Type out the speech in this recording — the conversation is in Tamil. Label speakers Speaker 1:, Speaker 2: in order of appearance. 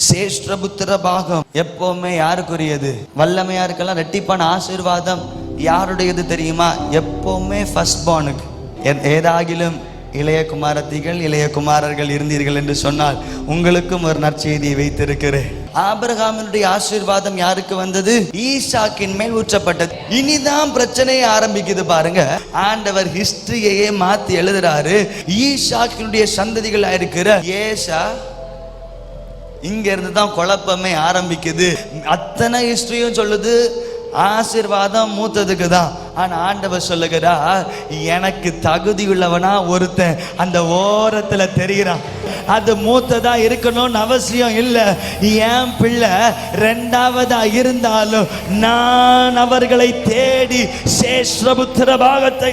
Speaker 1: சேஷ்டபுத்திர பாகம் எப்பவுமே யாருக்குரியது? வல்லமையாருக்கெல்லாம் ரெட்டிப்பான ஆசீர்வாதம் யாருடையது தெரியுமா? எப்பவுமே ஃபர்ஸ்ட் பார்னுக்கு. ஏதாகிலும் இளைய குமாரத்திகள் இளைய குமாரர்கள் இருந்தீர்கள் என்று சொன்னால் உங்களுக்கும் ஒரு நற்செய்தியை வைத்திருக்கிறேன். ஆபிரகாமினுடைய ஆசீர்வாதம் யாருக்கு வந்தது? ஈசாக்கின் மேல் ஊற்றப்பட்டது. இனிதான் பிரச்சனையே ஆரம்பிக்குது பாருங்க. ஆண்டவர் ஹிஸ்டரியையே மாத்தி எழுதுறாரு. ஈசாக்கினுடைய சந்ததிகள் இருக்கிற ஏசா, இங்க இருந்து தான் குழப்பமே ஆரம்பிக்குது. அத்தனை ஹிஸ்டரியும் சொல்லுது ஆசீர்வாதம் மூத்ததுக்கு தான். ஆனா ஆண்டவர் சொல்லுகிறா, எனக்கு தகுதி உள்ளவனா ஒருத்தன் அந்த ஓரத்துல தெரிகிறான். அது மூத்ததா இருக்கணும்னு அவசியம் இல்லை. என் பிள்ளை ரெண்டாவதா இருந்தாலும் நான் அவர்களை தேடி சேஷ்டபுத்திர பாகத்தை